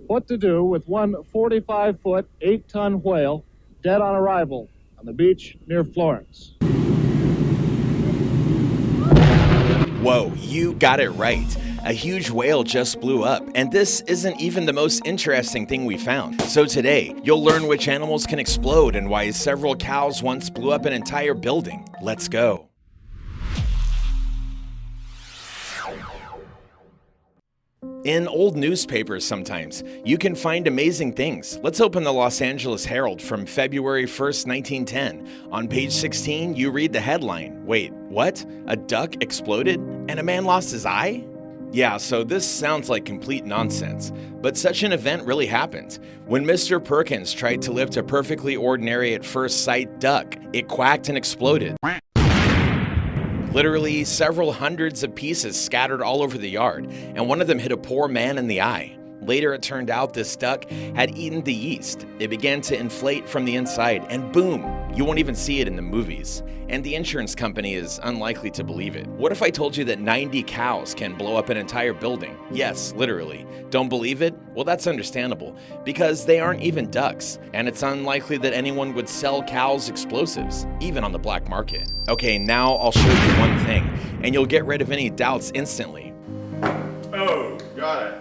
What to do with one 45-foot, 8-ton whale dead on arrival on the beach near Florence. Whoa, you got it right. A huge whale just blew up, and this isn't even the most interesting thing we found. So today, you'll learn which animals can explode and why several cows once blew up an entire building. Let's go. In old newspapers sometimes, you can find amazing things. Let's open the Los Angeles Herald from February 1st, 1910. On page 16, you read the headline. Wait, what? A duck exploded and a man lost his eye? Yeah, so this sounds like complete nonsense, but such an event really happened. When Mr. Perkins tried to lift a perfectly ordinary at first sight duck, it quacked and exploded. Literally, several hundreds of pieces scattered all over the yard, and one of them hit a poor man in the eye. Later, it turned out this duck had eaten the yeast. It began to inflate from the inside, and boom, you won't even see it in the movies. And the insurance company is unlikely to believe it. What if I told you that 90 cows can blow up an entire building? Yes, literally. Don't believe it? Well, that's understandable, because they aren't even ducks, and it's unlikely that anyone would sell cows explosives, even on the black market. Okay, now I'll show you one thing, and you'll get rid of any doubts instantly. Oh, got it.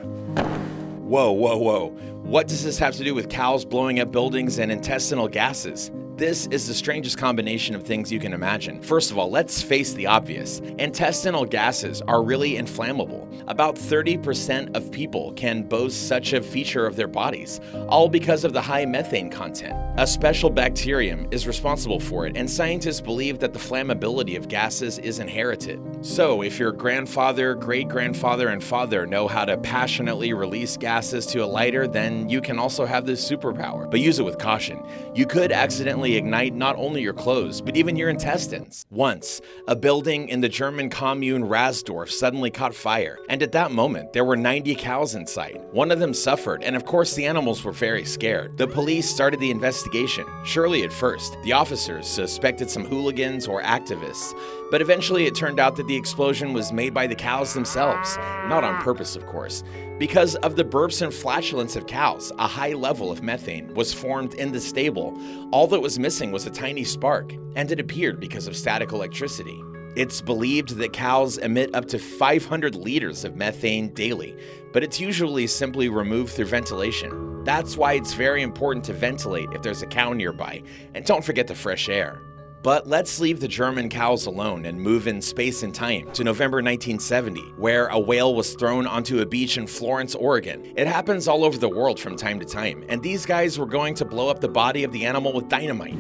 Whoa, whoa, whoa. What does this have to do with cows blowing up buildings and intestinal gases? This is the strangest combination of things you can imagine. First of all, let's face the obvious. Intestinal gases are really inflammable. About 30% of people can boast such a feature of their bodies, all because of the high methane content. A special bacterium is responsible for it, and scientists believe that the flammability of gases is inherited. So, if your grandfather, great-grandfather, and father know how to passionately release gases to a lighter, then you can also have this superpower. But use it with caution. You could accidentally ignite not only your clothes, but even your intestines. Once, a building in the German commune Rasdorf suddenly caught fire, and at that moment, there were 90 cows inside. One of them suffered, and of course the animals were very scared. The police started the investigation. Surely at first, the officers suspected some hooligans or activists, but eventually it turned out that the explosion was made by the cows themselves. Not on purpose, of course. Because of the burps and flatulence of cows, a high level of methane was formed in the stable. All that was missing was a tiny spark, and it appeared because of static electricity. It's believed that cows emit up to 500 liters of methane daily, but it's usually simply removed through ventilation. That's why it's very important to ventilate if there's a cow nearby, and don't forget the fresh air. But let's leave the German cows alone and move in space and time to November 1970, where a whale was thrown onto a beach in Florence, Oregon. It happens all over the world from time to time, and these guys were going to blow up the body of the animal with dynamite.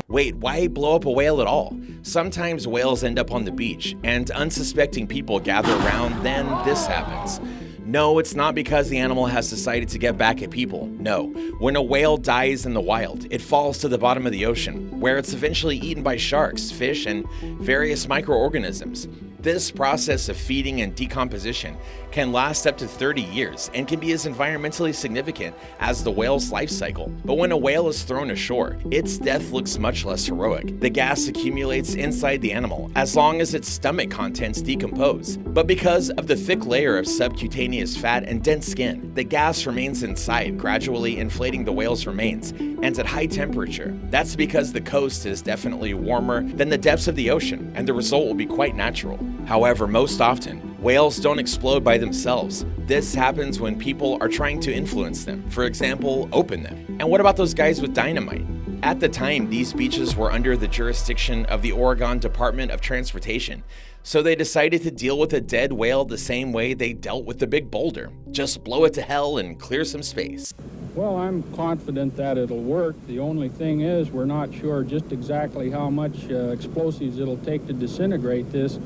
Wait, why blow up a whale at all? Sometimes whales end up on the beach, and unsuspecting people gather around, then this happens. No, it's not because the animal has decided to get back at people. No. When a whale dies in the wild, it falls to the bottom of the ocean, where it's eventually eaten by sharks, fish, and various microorganisms. This process of feeding and decomposition can last up to 30 years and can be as environmentally significant as the whale's life cycle. But when a whale is thrown ashore, its death looks much less heroic. The gas accumulates inside the animal as long as its stomach contents decompose. But because of the thick layer of subcutaneous fat and dense skin, the gas remains inside, gradually inflating the whale's remains, and at high temperature. That's because the coast is definitely warmer than the depths of the ocean, and the result will be quite natural. However, most often, whales don't explode by themselves. This happens when people are trying to influence them. For example, open them. And what about those guys with dynamite? At the time, these beaches were under the jurisdiction of the Oregon Department of Transportation, so they decided to deal with a dead whale the same way they dealt with the big boulder. Just blow it to hell and clear some space. Well, I'm confident that it'll work. The only thing is we're not sure just exactly how much explosives it'll take to disintegrate this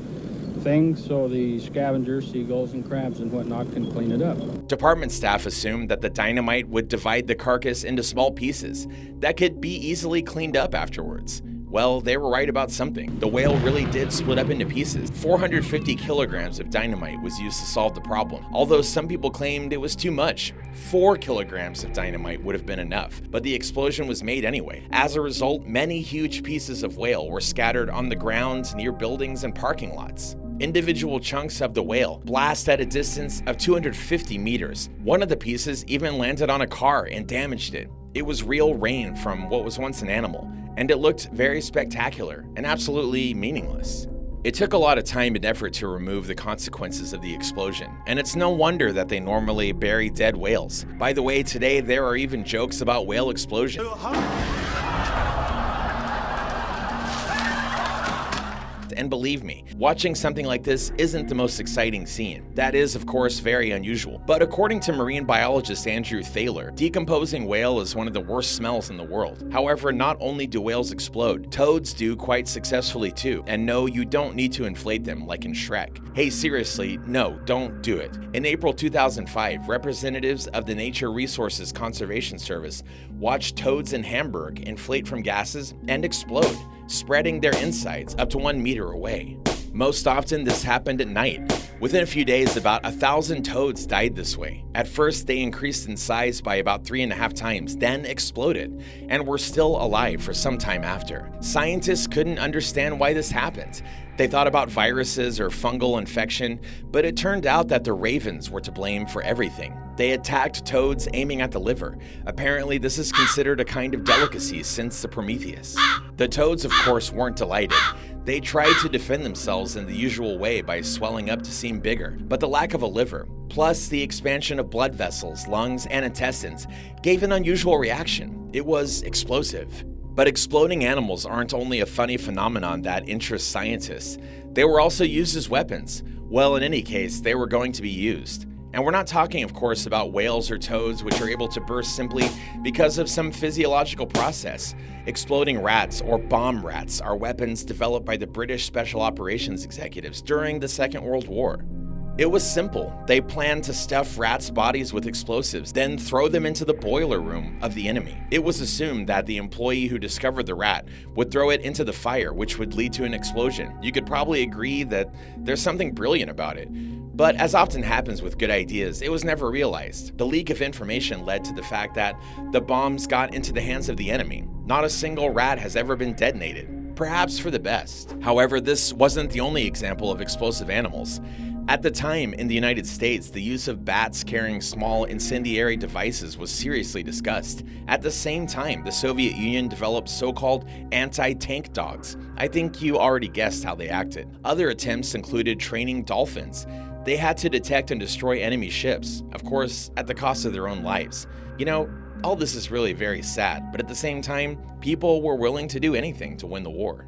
thing, so the scavengers, seagulls, and crabs and whatnot can clean it up. Department staff assumed that the dynamite would divide the carcass into small pieces that could be easily cleaned up afterwards. Well, they were right about something. The whale really did split up into pieces. 450 kilograms of dynamite was used to solve the problem, although some people claimed it was too much. 4 kilograms of dynamite would have been enough, but the explosion was made anyway. As a result, many huge pieces of whale were scattered on the ground near buildings and parking lots. Individual chunks of the whale blast at a distance of 250 meters. One of the pieces even landed on a car and damaged it. It was real rain from what was once an animal, and it looked very spectacular and absolutely meaningless. It took a lot of time and effort to remove the consequences of the explosion, and it's no wonder that they normally bury dead whales. By the way, today there are even jokes about whale explosion. And believe me, watching something like this isn't the most exciting scene. That is, of course, very unusual. But according to marine biologist Andrew Thaler, decomposing whale is one of the worst smells in the world. However, not only do whales explode, toads do quite successfully too. And no, you don't need to inflate them like in Shrek. Hey, seriously, no, don't do it. In April 2005, representatives of the Nature Resources Conservation Service watched toads in Hamburg inflate from gases and explode, spreading their insides up to 1 meter away. Most often, this happened at night. Within a few days, about 1,000 toads died this way. At first, they increased in size by about 3.5 times, then exploded, and were still alive for some time after. Scientists couldn't understand why this happened. They thought about viruses or fungal infection, but it turned out that the ravens were to blame for everything. They attacked toads aiming at the liver. Apparently, this is considered a kind of delicacy since the Prometheus. The toads, of course, weren't delighted. They tried to defend themselves in the usual way by swelling up to seem bigger, but the lack of a liver, plus the expansion of blood vessels, lungs, and intestines, gave an unusual reaction. It was explosive. But exploding animals aren't only a funny phenomenon that interests scientists. They were also used as weapons. Well, in any case, they were going to be used. And we're not talking, of course, about whales or toads which are able to burst simply because of some physiological process. Exploding rats, or bomb rats, are weapons developed by the British Special Operations executives during the Second World War. It was simple. They planned to stuff rats' bodies with explosives, then throw them into the boiler room of the enemy. It was assumed that the employee who discovered the rat would throw it into the fire, which would lead to an explosion. You could probably agree that there's something brilliant about it. But as often happens with good ideas, it was never realized. The leak of information led to the fact that the bombs got into the hands of the enemy. Not a single rat has ever been detonated, perhaps for the best. However, this wasn't the only example of explosive animals. At the time, in the United States, the use of bats carrying small incendiary devices was seriously discussed. At the same time, the Soviet Union developed so-called anti-tank dogs. I think you already guessed how they acted. Other attempts included training dolphins. They had to detect and destroy enemy ships, of course, at the cost of their own lives. You know, all this is really very sad, but at the same time, people were willing to do anything to win the war.